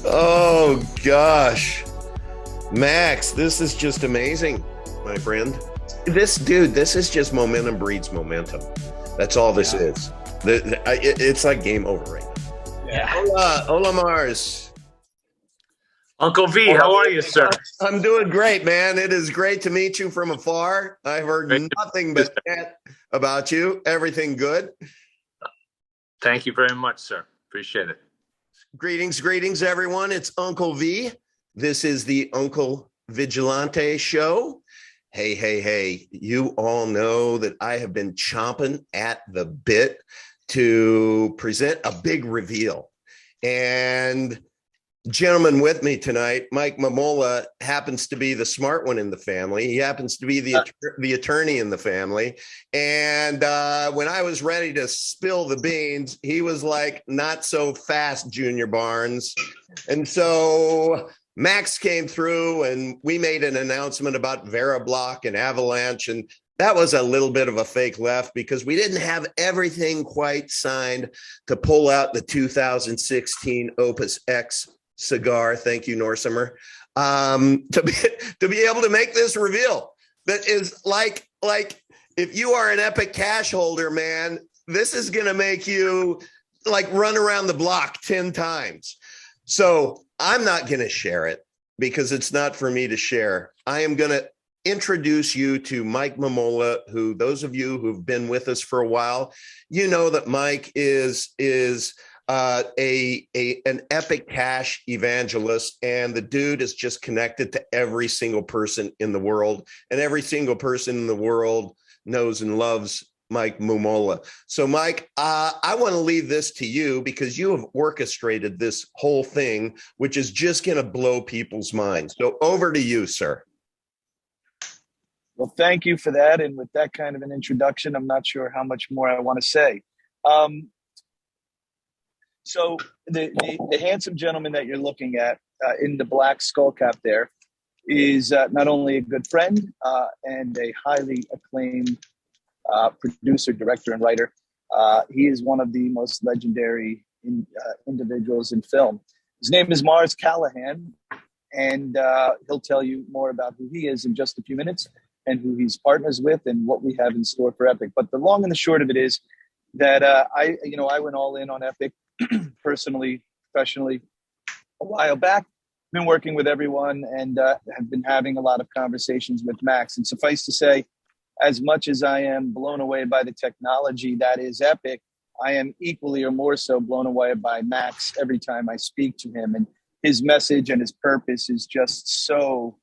Oh gosh, Max, this is just amazing, my friend. This is just momentum breeds momentum. That's all this Yeah. is. It's like game over right now. Yeah. Hola, Mars. Uncle V, how are you, sir? I'm doing great, man. It is great to meet you from afar. I've heard Great. nothing but chat about you. Everything good? Thank you very much, sir. Appreciate it. Greetings, everyone. It's Uncle V. This is the Uncle Vigilante show. Hey. You all know that I have been chomping at the bit to present a big reveal. And gentleman with me tonight, Mike Mamola, happens to be the smart one in the family. He happens to be the attorney in the family. And when I was ready to spill the beans, he was like, not so fast, Junior Barnes. And so Max came through and we made an announcement about Veriblock and Avalanche. And that was a little bit of a fake left because we didn't have everything quite signed to pull out the 2016 Opus X cigar. Thank you, Norsimer. To be able to make this reveal that is like if you are an Epic Cash holder, man, this is going to make you like run around the block 10 times. So I'm not going to share it because it's not for me to share. I am going to introduce you to Mike Mamola, who those of you who've been with us for a while, you know that Mike is an Epic Cash evangelist, and the dude is just connected to every single person in the world, and every single person in the world knows and loves Mike Mamola. So Mike, I want to leave this to you because you have orchestrated this whole thing, which is just going to blow people's minds. So over to you, sir. Well, thank you for that. And with that kind of an introduction, I'm not sure how much more I want to say. So the handsome gentleman that you're looking at in the black skull cap there is not only a good friend and a highly acclaimed producer, director, and writer. He is one of the most legendary individuals in film. His name is Mars Callahan, and he'll tell you more about who he is in just a few minutes and who he's partners with and what we have in store for Epic. But the long and the short of it is that I went all in on Epic personally, professionally, a while back. Been working with everyone and have been having a lot of conversations with Max. And suffice to say, as much as I am blown away by the technology that is Epic, I am equally or more so blown away by Max every time I speak to him. And his message and his purpose is just so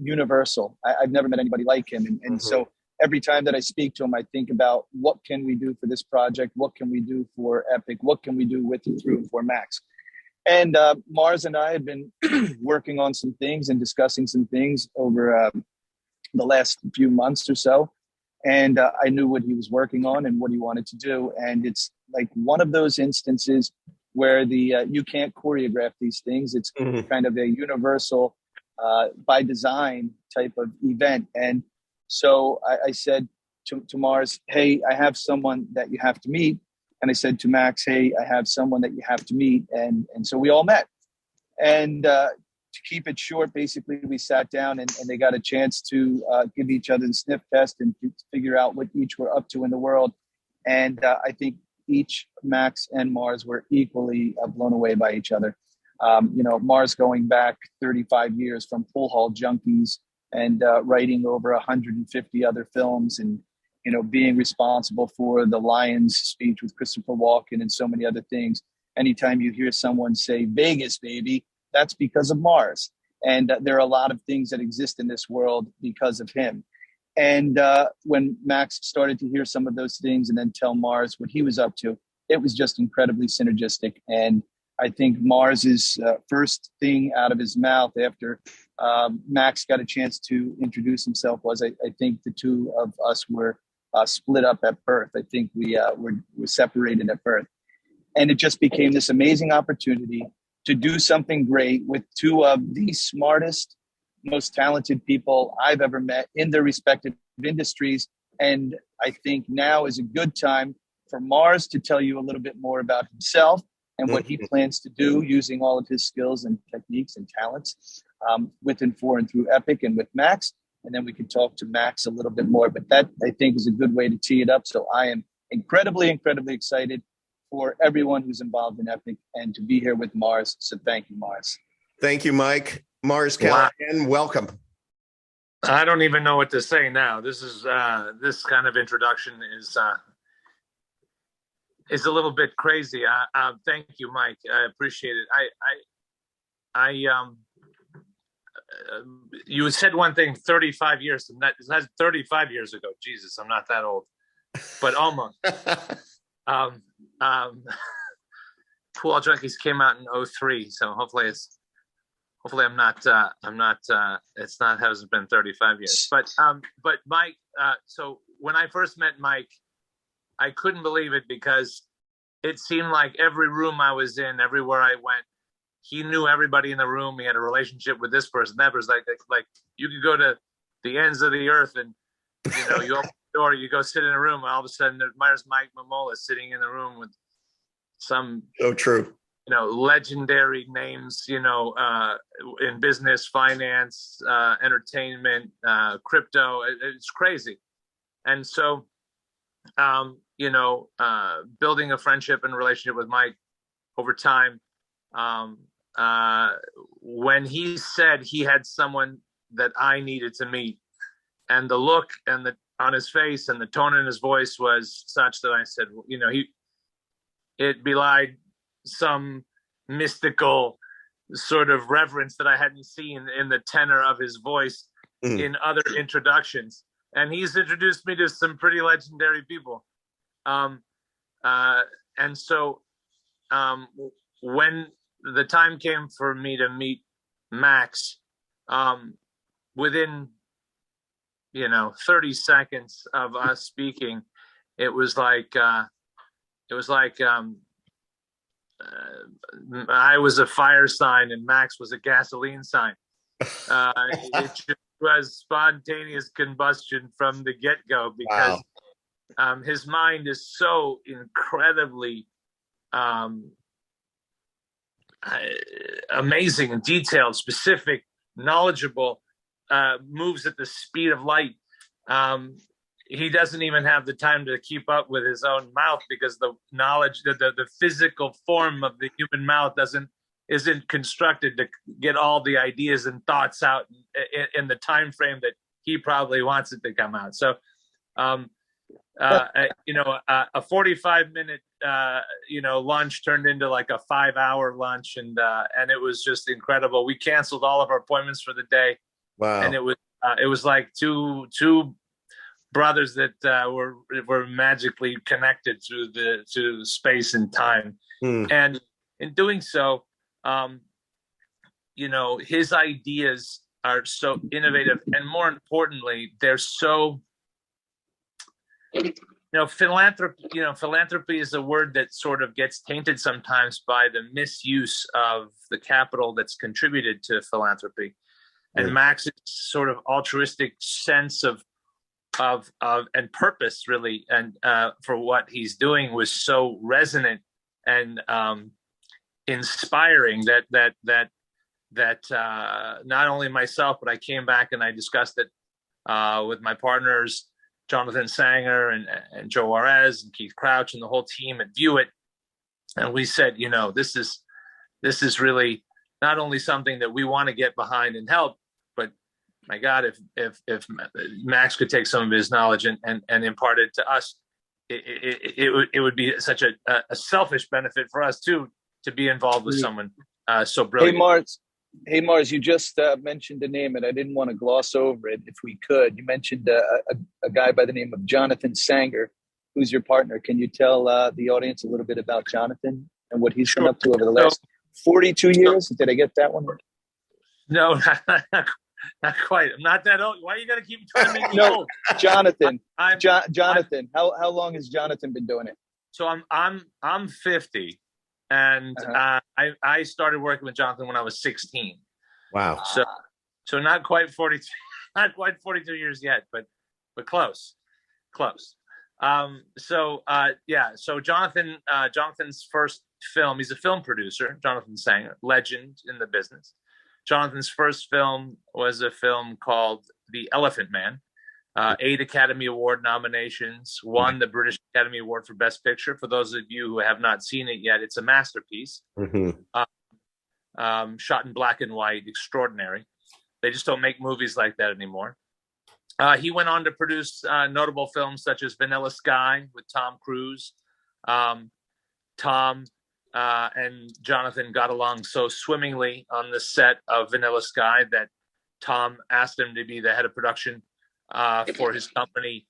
universal. I've never met anybody like him. And so every time that I speak to him, I think about what can we do for this project? What can we do for Epic? What can we do with and through and for Max? And Mars and I have been working on some things and discussing some things over the last few months or so. And I knew what he was working on and what he wanted to do. And it's like one of those instances where you can't choreograph these things. It's kind of a universal by design type of event. And so I said to Mars, hey, I have someone that you have to meet. And I said to Max, hey, I have someone that you have to meet. And so we all met. And to keep it short, basically, we sat down and they got a chance to give each other the sniff test and figure out what each were up to in the world. And I think each, Max and Mars, were equally blown away by each other. Mars going back 35 years from Pool Hall Junkies and writing over 150 other films and, being responsible for the Lions speech with Christopher Walken and so many other things. Anytime you hear someone say Vegas, baby, that's because of Mars. And there are a lot of things that exist in this world because of him. And when Max started to hear some of those things and then tell Mars what he was up to, it was just incredibly synergistic. And I think Mars's first thing out of his mouth after Max got a chance to introduce himself was, I think the two of us were split up at birth. I think we were separated at birth. And it just became this amazing opportunity to do something great with two of the smartest, most talented people I've ever met in their respective industries. And I think now is a good time for Mars to tell you a little bit more about himself and what he plans to do using all of his skills and techniques and talents with and for and through Epic and with Max. And then we can talk to Max a little bit more. But that, I think, is a good way to tee it up. So I am incredibly, incredibly excited for everyone who's involved in Epic and to be here with Mars. So thank you, Mars. Thank you, Mike. Mars Callahan, welcome. I don't even know what to say now. This is this kind of introduction is a little bit crazy. Thank you, Mike. I appreciate it. You said one thing 35 years, and that's 35 years ago. Jesus, I'm not that old, but almost. Pool All Junkies came out in 2003, so hopefully I'm not it's not hasn't been 35 years. But Mike, so when I first met Mike, I couldn't believe it because it seemed like every room I was in, everywhere I went, he knew everybody in the room. He had a relationship with this person, that person. Like you could go to the ends of the earth and, you open the door, you go sit in a room, and all of a sudden there's Mike Momola sitting in the room with some so true, legendary names, in business, finance, entertainment, crypto. It's crazy. And so, building a friendship and relationship with Mike over time, when he said he had someone that I needed to meet, and the look and on his face and the tone in his voice was such that I said, it belied some mystical sort of reverence that I hadn't seen in the tenor of his voice in other introductions. And he's introduced me to some pretty legendary people. And so when the time came for me to meet Max, within 30 seconds of us speaking, it was like I was a fire sign and Max was a gasoline sign. It just was spontaneous combustion from the get-go because his mind is so incredibly amazing, detailed, specific, knowledgeable, moves at the speed of light. He doesn't even have the time to keep up with his own mouth because the knowledge, the physical form of the human mouth isn't constructed to get all the ideas and thoughts out in the time frame that he probably wants it to come out. So, a 45-minute lunch turned into like a 5-hour lunch, and it was just incredible. We canceled all of our appointments for the day. Wow! And it was like two brothers that were magically connected through space and time. And in doing so, his ideas are so innovative, and more importantly, they're so philanthropy is a word that sort of gets tainted sometimes by the misuse of the capital that's contributed to philanthropy. And Max's sort of altruistic sense of and purpose, really, and for what he's doing was so resonant and inspiring that not only myself, but I came back and I discussed it with my partners, Jonathan Sanger and Joe Juarez and Keith Crouch and the whole team at View It. And we said, this is really not only something that we want to get behind and help, but my God, if Max could take some of his knowledge and impart it to us, it would be such a selfish benefit for us too, to be involved with someone so brilliant. Hey Mars, you just mentioned the name, and I didn't want to gloss over it. If we could, you mentioned a guy by the name of Jonathan Sanger, who's your partner. Can you tell the audience a little bit about Jonathan and what he's been up to over the last 42 years? Did I get that one? No, not quite. I'm not that old. Why are you got to keep trying to make me old? Jonathan. Jonathan. How long has Jonathan been doing it? So I'm 50. And I started working with Jonathan when I was 16. Wow. So not quite 42, not quite 42 years yet, but close. So Jonathan's first film. He's a film producer, Jonathan Sanger, legend in the business. Jonathan's first film was a film called The Elephant Man. 8 Academy Award nominations, won the British Academy Award for Best Picture. For those of you who have not seen it yet, it's a masterpiece. Shot in black and white, extraordinary. They just don't make movies like that anymore. He went on to produce notable films such as Vanilla Sky with Tom Cruise. Tom and Jonathan got along so swimmingly on the set of Vanilla Sky that Tom asked him to be the head of production for his company,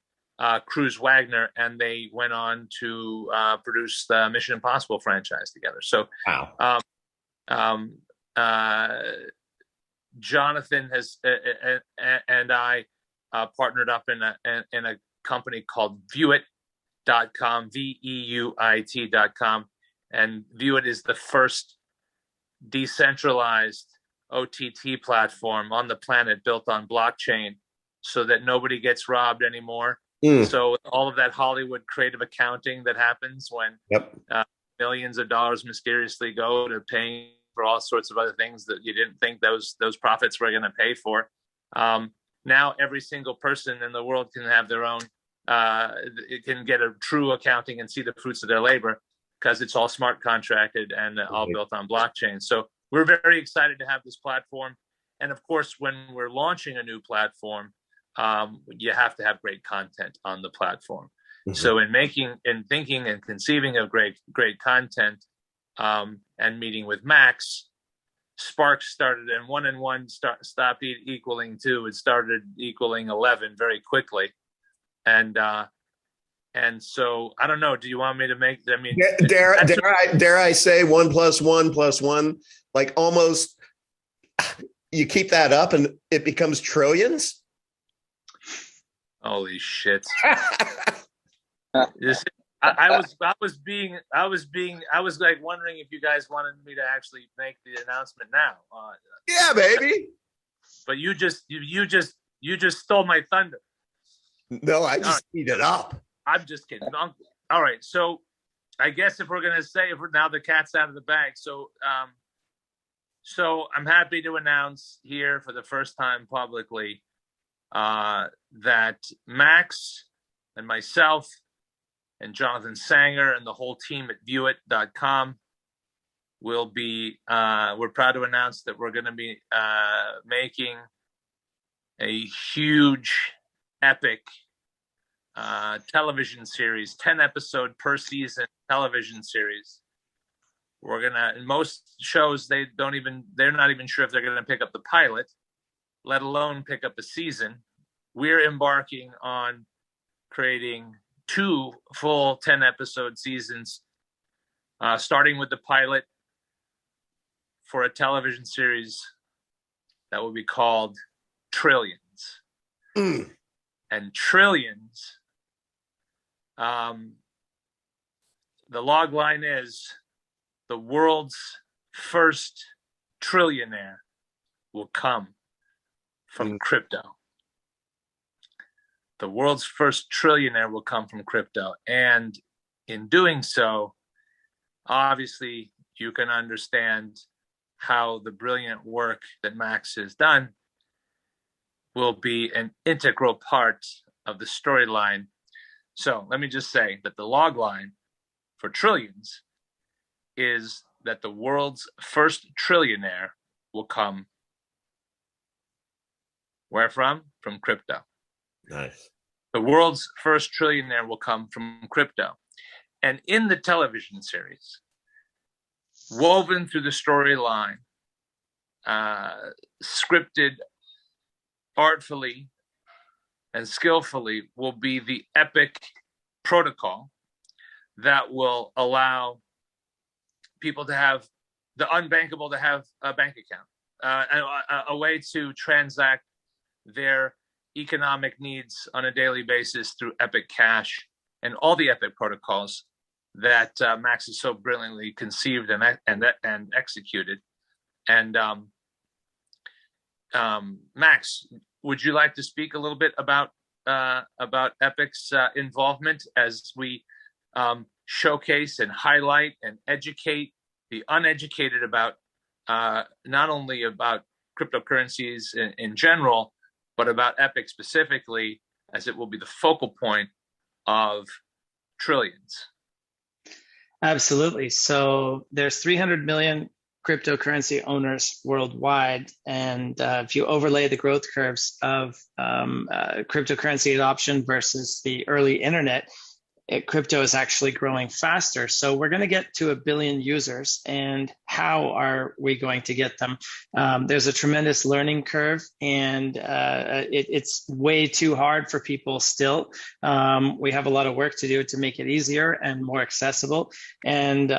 Cruise Wagner, and they went on to produce the Mission Impossible franchise together. So, Jonathan has and I partnered up in a company called Viewit.com, VEUIT.com, and Viewit is the first decentralized OTT platform on the planet built on blockchain, so that nobody gets robbed anymore. So all of that Hollywood creative accounting that happens when millions of dollars mysteriously go to paying for all sorts of other things that you didn't think those profits were going to pay for. Now every single person in the world can have their own, it can get a true accounting and see the fruits of their labor, because it's all smart contracted and all built on blockchain. So we're very excited to have this platform. And of course, when we're launching a new platform, you have to have great content on the platform. So in thinking and conceiving of great content, and meeting with Max, sparks started, and 1 and 1 stopped equaling 2. It started equaling 11 very quickly. And so I don't know. Do you want me to make? I mean, dare I say 1 + 1 + 1? Like almost, you keep that up and it becomes trillions. Holy shit! I was like wondering if you guys wanted me to actually make the announcement now. Yeah, baby. But you just stole my thunder. No, I just eat it up. I'm just kidding. All right, so I guess if we're gonna say, now the cat's out of the bag, so I'm happy to announce here for the first time publicly that Max and myself and Jonathan Sanger and the whole team at Viewit.com will be, we're proud to announce that we're going to be making a huge, epic television series, 10 episode per season television series. We're gonna, in most shows, they're not even sure if they're gonna pick up the pilot, let alone pick up a season. We're embarking on creating 2 full 10 episode seasons, starting with the pilot for a television series that will be called Trillions. And Trillions, the log line is, the world's first trillionaire will come from crypto. The world's first trillionaire will come from crypto. And in doing so, obviously, you can understand how the brilliant work that Max has done will be an integral part of the storyline. So let me just say that the log line for Trillions is that the world's first trillionaire will come where from? From crypto. Nice. The world's first trillionaire will come from crypto. And in the television series, woven through the storyline, scripted artfully and skillfully, will be the epic protocol that will allow people to have the unbankable, to have a bank account, a way to transact their economic needs on a daily basis through Epic Cash and all the Epic protocols that Max has so brilliantly conceived and executed. And Max, would you like to speak a little bit about Epic's involvement as we showcase and highlight and educate the uneducated about not only about cryptocurrencies in general, but about Epic specifically, as it will be the focal point of trillions. Absolutely. So there's 300 million cryptocurrency owners worldwide. And if you overlay the growth curves of cryptocurrency adoption versus the early internet, crypto is actually growing faster. So we're going to get to 1 billion users. And how are we going to get them? There's a tremendous learning curve, and it's way too hard for people still. We have a lot of work to do to make it easier and more accessible. And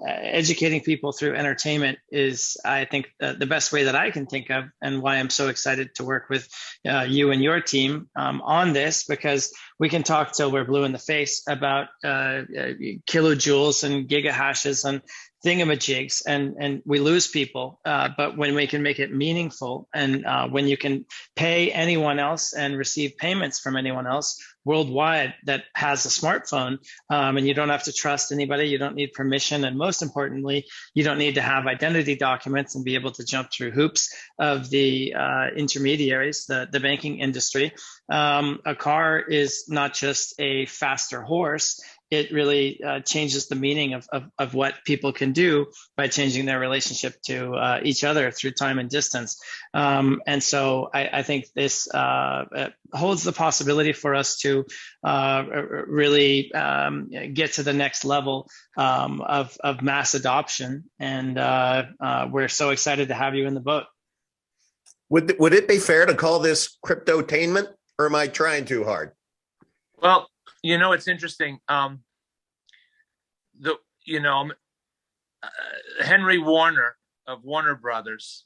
educating people through entertainment is, I think, the best way that I can think of, and why I'm so excited to work with you and your team on this, because we can talk till we're blue in the face about kilojoules and gigahashes and thingamajigs, and we lose people. But when we can make it meaningful, and when you can pay anyone else and receive payments from anyone else worldwide that has a smartphone, and you don't have to trust anybody, you don't need permission, and most importantly, you don't need to have identity documents and be able to jump through hoops of the intermediaries, the banking industry. A car is not just a faster horse. It really changes the meaning of what people can do by changing their relationship to each other through time and distance. And so I think this holds the possibility for us to really get to the next level of mass adoption. And we're so excited to have you in the boat. Would it be fair to call this cryptotainment, or am I trying too hard? Well, it's interesting. Henry Warner of Warner Brothers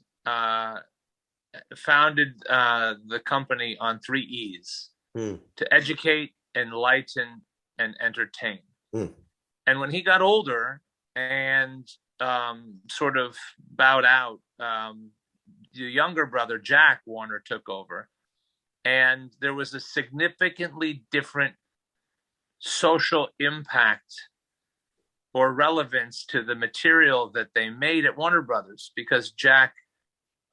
founded the company on 3 E's: to educate, enlighten, and entertain. And when he got older and sort of bowed out, the younger brother, Jack Warner, took over. And there was a significantly different social impact or relevance to the material that they made at Warner Brothers, because Jack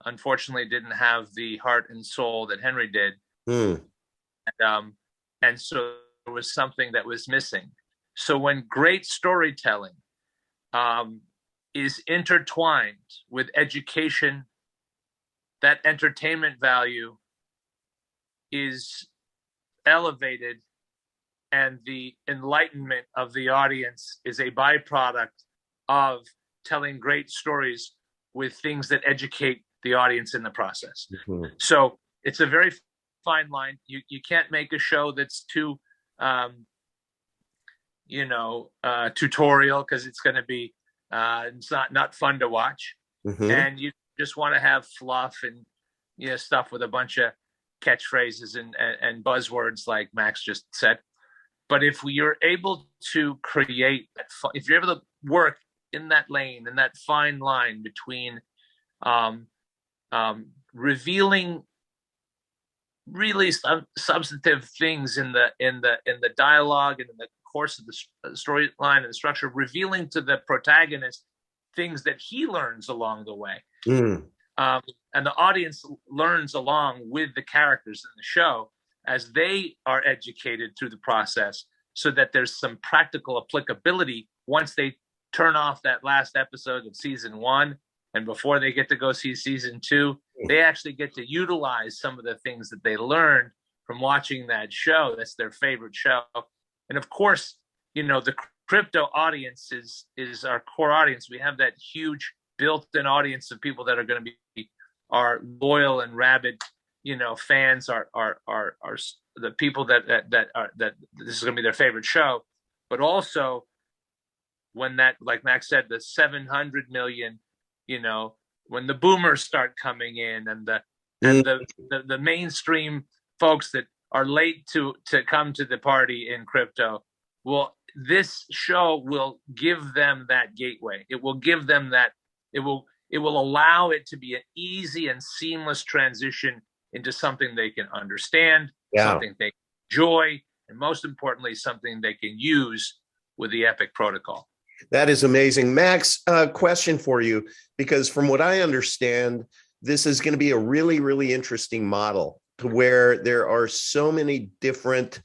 unfortunately didn't have the heart and soul that Henry did. And so there was something that was missing. So when great storytelling is intertwined with education, that entertainment value is elevated, and the enlightenment of the audience is a byproduct of telling great stories with things that educate the audience in the process. So it's a very fine line. You can't make a show that's too tutorial, because it's going to be it's not fun to watch. And you just want to have fluff and stuff with a bunch of catchphrases and buzzwords, like Max just said. But if you're able to create that, if you're able to work in that lane, in that fine line between revealing really substantive things in the dialogue and in the course of the storyline and the structure, revealing to the protagonist things that he learns along the way, and the audience learns along with the characters in the show as they are educated through the process, so that there's some practical applicability once they turn off that last episode of season 1, and before they get to go see season 2, they actually get to utilize some of the things that they learned from watching that show. That's their favorite show. And of course, the crypto audience is our core audience. We have that huge built-in audience of people that are going to be our loyal and rabid fans, are the people that this is going to be their favorite show. But also, when that, like Max said, the 700 million, when the boomers start coming in, and the mainstream folks that are late to come to the party in crypto, this show will give them that gateway. It will give them that. It will allow it to be an easy and seamless transition into something they can understand, something they enjoy, and most importantly, something they can use with the Epic protocol. That is amazing. Max, question for you, because from what I understand, this is going to be a really, really interesting model to where there are so many different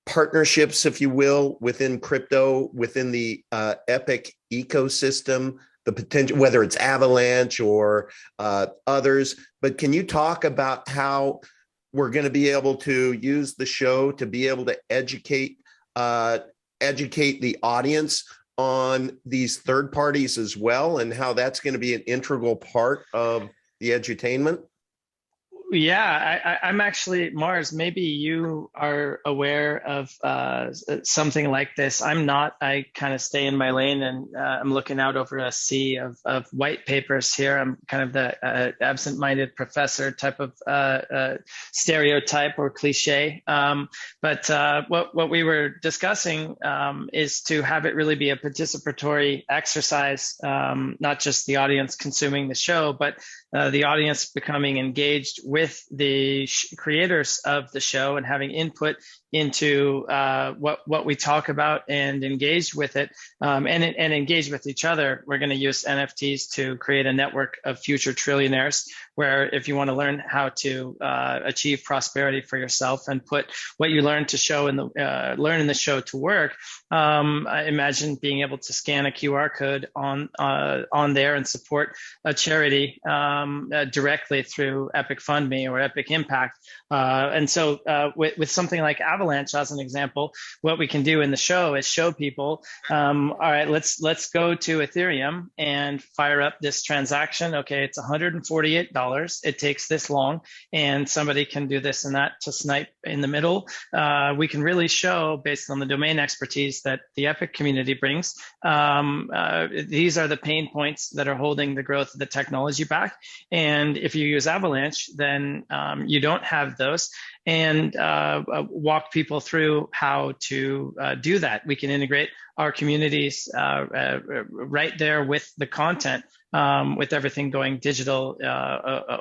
partnerships, if you will, within crypto, within the Epic ecosystem, the potential, whether it's Avalanche or others. But can you talk about how we're going to be able to use the show to be able to educate the audience on these third parties as well, and how that's going to be an integral part of the edutainment? Yeah, I'm actually, Mars, maybe you are aware of something like this. I'm not. I kind of stay in my lane, and I'm looking out over a sea of white papers here. I'm kind of the absent-minded professor type of stereotype or cliche. But what we were discussing is to have it really be a participatory exercise, not just the audience consuming the show, but the audience becoming engaged with the creators of the show and having input into what we talk about and engage with it, and engage with each other. We're going to use NFTs to create a network of future trillionaires, where if you want to learn how to achieve prosperity for yourself and put what you learn in the show to work, I imagine being able to scan a QR code on there and support a charity directly through Epic Fund Me or Epic Impact. And so with something like Avalanche as an example, what we can do in the show is show people, all right, let's go to Ethereum and fire up this transaction. Okay, it's $148. It takes this long, and somebody can do this and that to snipe in the middle. We can really show, based on the domain expertise that the Epic community brings, these are the pain points that are holding the growth of the technology back. And if you use Avalanche, then you don't have those, and walk people through how to do that. We can integrate our communities right there with the content, with everything going digital,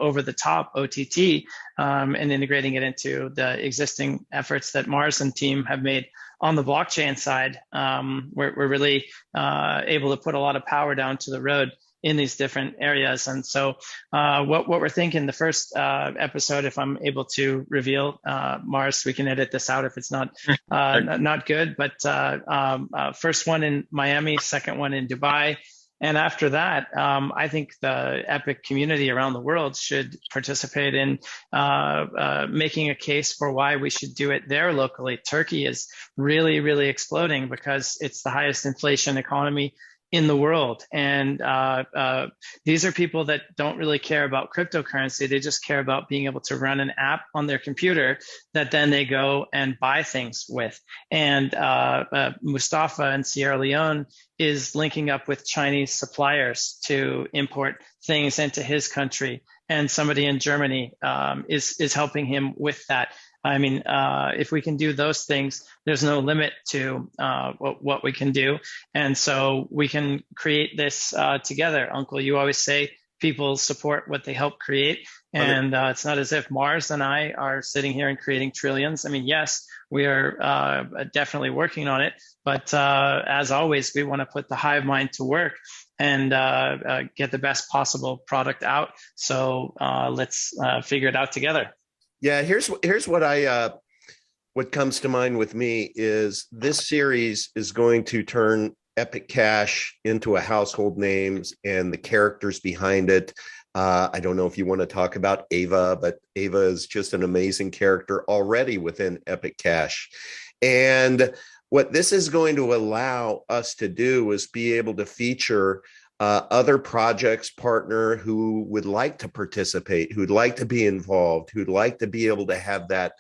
over the top, OTT, and integrating it into the existing efforts that Mars and team have made on the blockchain side. We're really able to put a lot of power down to the road in these different areas. And so what we're thinking, the first episode, if I'm able to reveal, Mars, we can edit this out if it's not not good, but first one in Miami, second one in Dubai. And after that, I think the Epic community around the world should participate in making a case for why we should do it there locally. Turkey is really, really exploding because it's the highest inflation economy in the world. And these are people that don't really care about cryptocurrency. They just care about being able to run an app on their computer that then they go and buy things with. And Mustafa in Sierra Leone is linking up with Chinese suppliers to import things into his country. And somebody in Germany is helping him with that. I mean, if we can do those things, there's no limit to what we can do. And so we can create this together. Uncle, you always say people support what they help create. And it's not as if Mars and I are sitting here and creating trillions. I mean, yes, we are definitely working on it. But as always, we want to put the hive mind to work and get the best possible product out. So let's figure it out together. Yeah, here's what comes to mind with me is this series is going to turn Epic Cash into a household name, and the characters behind it. I don't know if you want to talk about Ava, but Ava is just an amazing character already within Epic Cash. And what this is going to allow us to do is be able to feature other projects partner who would like to participate, who'd like to be involved, who'd like to be able to have that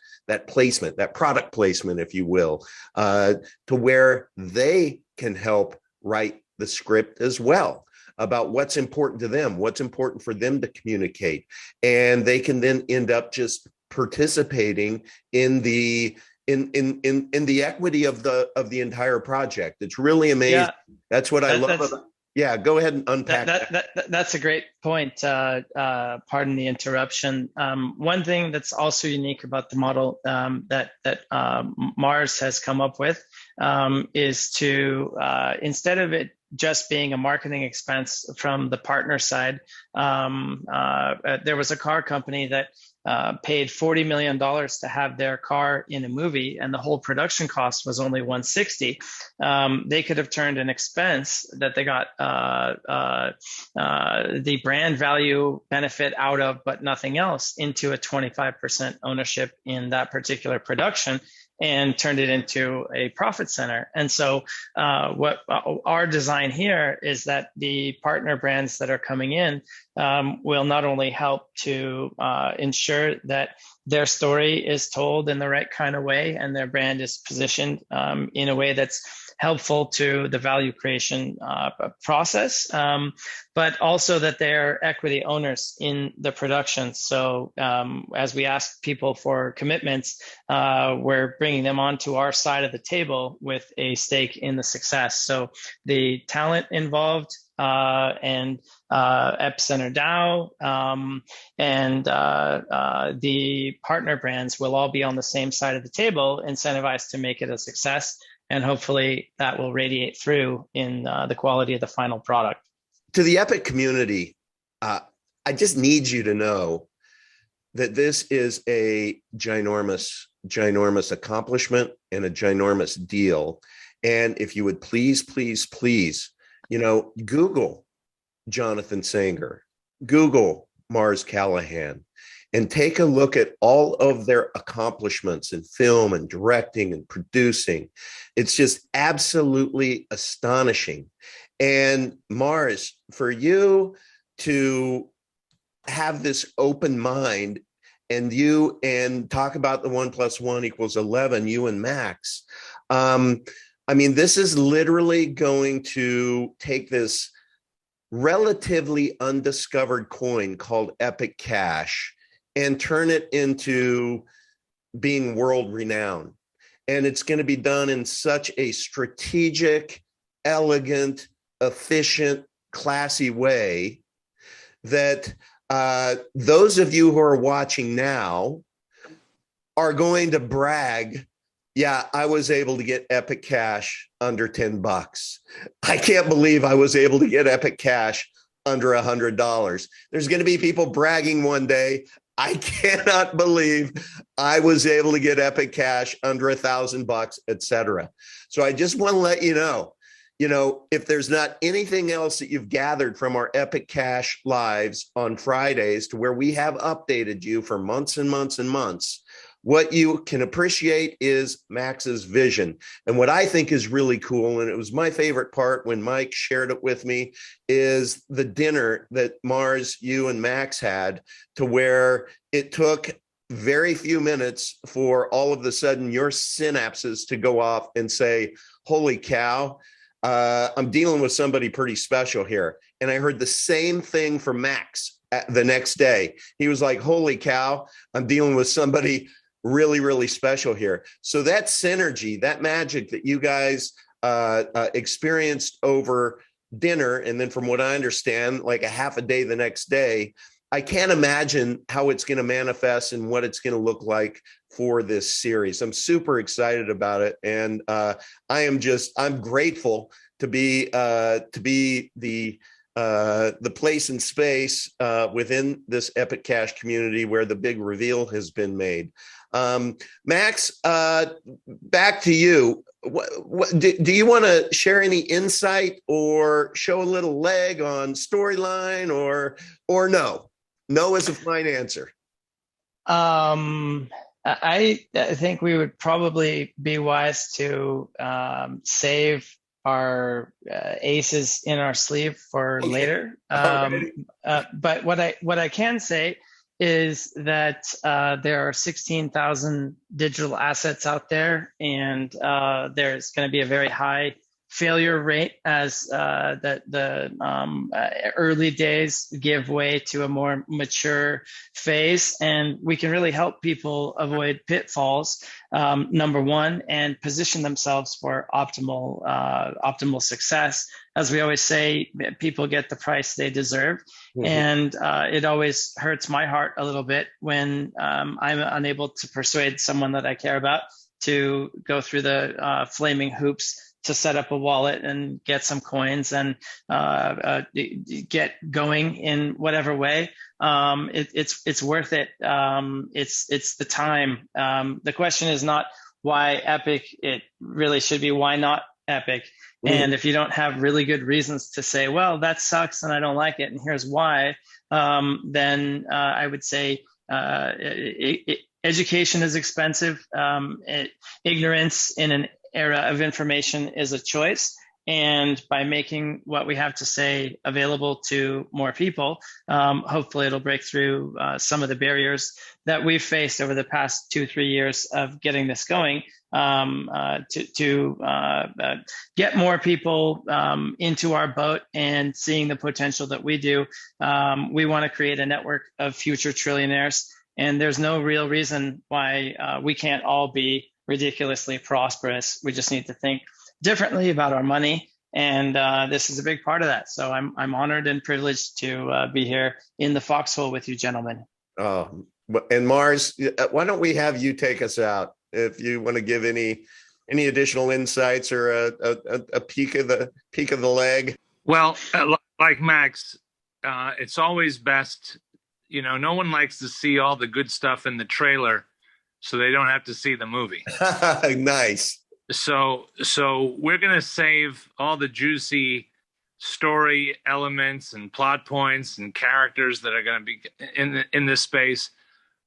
placement, that product placement, if you will, to where they can help write the script as well about what's important to them, what's important for them to communicate. And they can then end up just participating in the equity of the entire project. It's really amazing. Yeah, that's what I love about. Yeah, go ahead and unpack that. That's a great point. Pardon the interruption. One thing that's also unique about the model that Mars has come up with is to, instead of it just being a marketing expense from the partner side, there was a car company that paid $40 million to have their car in a movie, and the whole production cost was only $160. They could have turned an expense that they got the brand value benefit out of, but nothing else, into a 25% ownership in that particular production, and turned it into a profit center. And so what our design here is that the partner brands that are coming in will not only help to ensure that their story is told in the right kind of way and their brand is positioned in a way that's helpful to the value creation process, but also that they're equity owners in the production. So as we ask people for commitments, we're bringing them onto our side of the table with a stake in the success. So the talent involved and Epicenter DAO and the partner brands will all be on the same side of the table, incentivized to make it a success. And hopefully that will radiate through in the quality of the final product. To the Epic community, I just need you to know that this is a ginormous accomplishment and a ginormous deal. And if you would please, Google Jonathan Sanger, Google Mars Callahan, and take a look at all of their accomplishments in film and directing and producing. It's just absolutely astonishing. And Mars, for you to have this open mind and talk about the 1 + 1 = 11, you and Max, this is literally going to take this relatively undiscovered coin called Epic Cash and turn it into being world renowned. And it's going to be done in such a strategic, elegant, efficient, classy way that those of you who are watching now are going to brag, yeah, I was able to get Epic Cash under $10. I can't believe I was able to get Epic Cash under $100. There's going to be people bragging one day, I cannot believe I was able to get Epic Cash under $1,000, etc. So I just want to let you know, if there's not anything else that you've gathered from our Epic Cash lives on Fridays, to where we have updated you for months and months and months, what you can appreciate is Max's vision. And what I think is really cool, and it was my favorite part when Mike shared it with me, is the dinner that Mars, you and Max had, to where it took very few minutes for all of a sudden your synapses to go off and say, holy cow, I'm dealing with somebody pretty special here. And I heard the same thing from Max the next day. He was like, holy cow, I'm dealing with somebody really, really special here. So that synergy, that magic that you guys experienced over dinner, and then from what I understand, like a half a day the next day, I can't imagine how it's going to manifest and what it's going to look like for this series. I'm super excited about it. And I'm grateful to be the place and space within this Epic Cash community where the big reveal has been made. Max, back to you. Do you want to share any insight or show a little leg on storyline, or no? No is a fine answer. I think we would probably be wise to save our aces in our sleeve for later. But what I can say is that there are 16,000 digital assets out there, and there's going to be a very high failure rate as the early days give way to a more mature phase, and we can really help people avoid pitfalls, number one, and position themselves for optimal success. As we always say, people get the price they deserve. Mm-hmm. And it always hurts my heart a little bit when I'm unable to persuade someone that I care about to go through the flaming hoops to set up a wallet and get some coins and get going in whatever way. It's worth it. It's the time. The question is not why Epic. It really should be why not Epic. And if you don't have really good reasons to say, well, that sucks and I don't like it, and here's why, then I would say education is expensive. Ignorance in an era of information is a choice. And by making what we have to say available to more people, hopefully it'll break through some of the barriers that we've faced over the past 2-3 years of getting this going, to get more people into our boat and seeing the potential that we do. We want to create a network of future trillionaires, and there's no real reason why we can't all be ridiculously prosperous. We just need to think differently about our money, and this is a big part of that. So I'm honored and privileged to be here in the foxhole with you, gentlemen. Oh, and Mars, why don't we have you take us out if you want to give any additional insights or a peek of the leg? Well, like Max, it's always best. No one likes to see all the good stuff in the trailer, so they don't have to see the movie. Nice. So we're going to save all the juicy story elements and plot points and characters that are going to be in this space.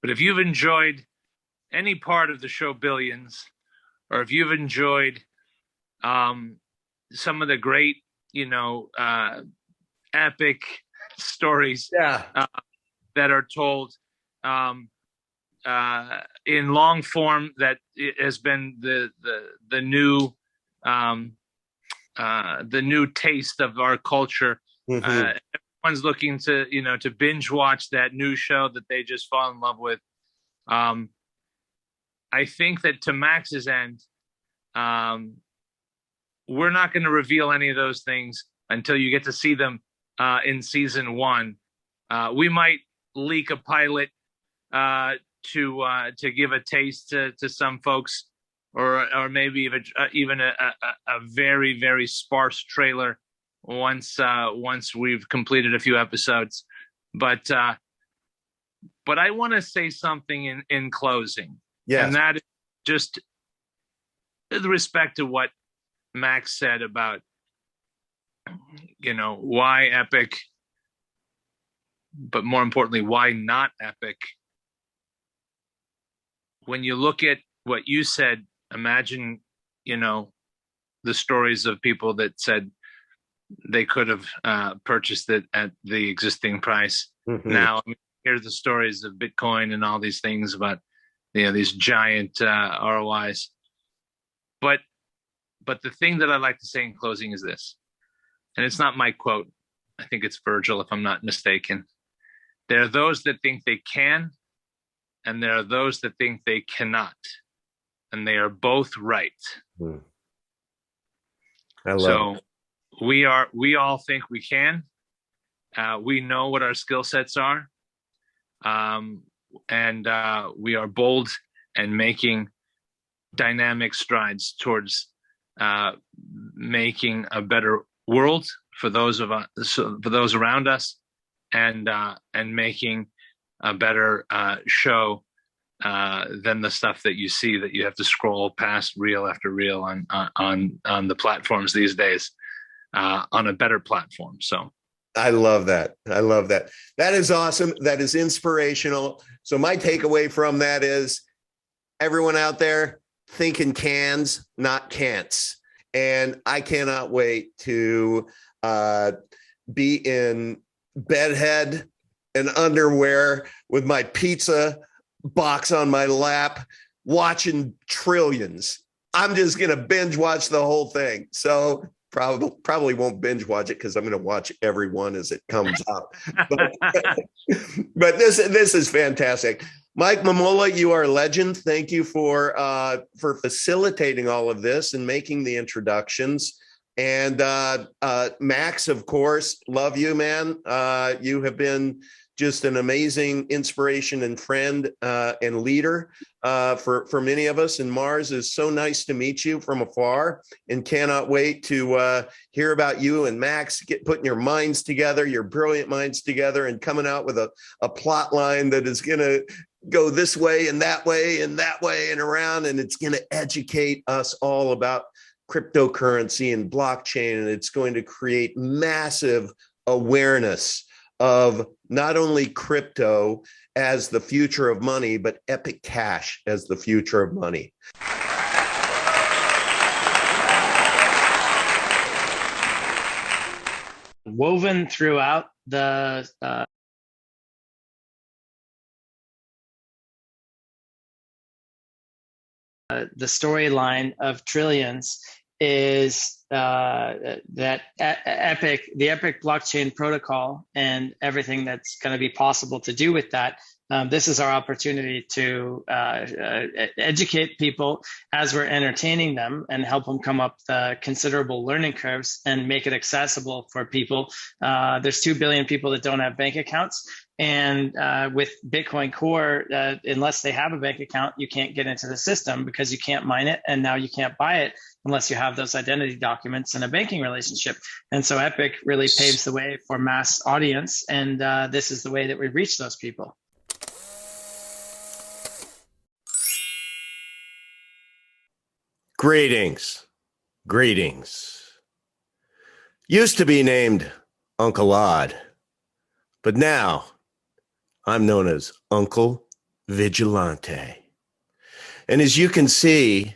But if you've enjoyed any part of the show Billions, or if you've enjoyed some of the great, epic stories that are told in long form, that has been the new taste of our culture. Everyone's looking to binge watch that new show that they just fall in love with. I think that to Max's end, we're not going to reveal any of those things until you get to see them in season 1. We might leak a pilot to give a taste to some folks, or maybe even a very, very sparse trailer once we've completed a few episodes. But I want to say something in closing. Yes. And that is just with respect to what Max said about, why Epic, but more importantly, why not Epic. When you look at what you said, imagine, the stories of people that said they could have purchased it at the existing price. Now, here's the stories of Bitcoin and all these things about, these giant ROIs. But the thing that I like to say in closing is this, and it's not my quote. I think it's Virgil, if I'm not mistaken. There are those that think they can, and there are those that think they cannot, and they are both right. I love it. We all think we can. We know what our skill sets are, and we are bold and making dynamic strides towards making a better world for those around us, and making a better show than the stuff that you see that you have to scroll past reel after reel on the platforms these days, on a better platform. So I love that. That is awesome. That is inspirational. So my takeaway from that is everyone out there thinking cans, not can'ts. And I cannot wait to be in bedhead and underwear with my pizza box on my lap, watching Trillions. I'm just going to binge watch the whole thing. So probably won't binge watch it because I'm going to watch every one as it comes out. But this is fantastic. Mike Mamola, you are a legend. Thank you for facilitating all of this and making the introductions. And Max, of course, love you, man. You have been just an amazing inspiration and friend and leader for many of us. And Mars, is so nice to meet you from afar, and cannot wait to hear about you and Max putting your minds together, your brilliant minds together, and coming out with a plot line that is going to go this way and that way and that way and around, and it's going to educate us all about cryptocurrency and blockchain, and it's going to create massive awareness of not only crypto as the future of money, but Epic Cash as the future of money. Woven throughout the storyline of Trillions is that the Epic blockchain protocol and everything that's going to be possible to do with that. This is our opportunity to educate people as we're entertaining them and help them come up the considerable learning curves and make it accessible for people. There's 2 billion people that don't have bank accounts. And with Bitcoin Core, unless they have a bank account, you can't get into the system because you can't mine it. And now you can't buy it unless you have those identity documents and a banking relationship. And so Epic really paves the way for mass audience. And this is the way that we reach those people. Greetings. Used to be named Uncle Odd, but now I'm known as Uncle Vigilante. And as you can see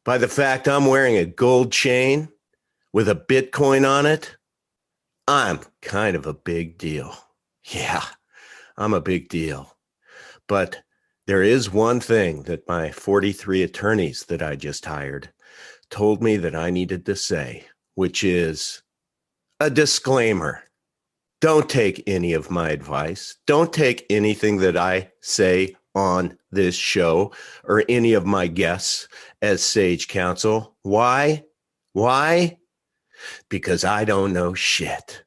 by the fact I'm wearing a gold chain with a Bitcoin on it, I'm kind of a big deal. Yeah, I'm a big deal. But there is one thing that my 43 attorneys that I just hired told me that I needed to say, which is a disclaimer. Don't take any of my advice. Don't take anything that I say on this show or any of my guests as sage counsel. Why? Because I don't know shit.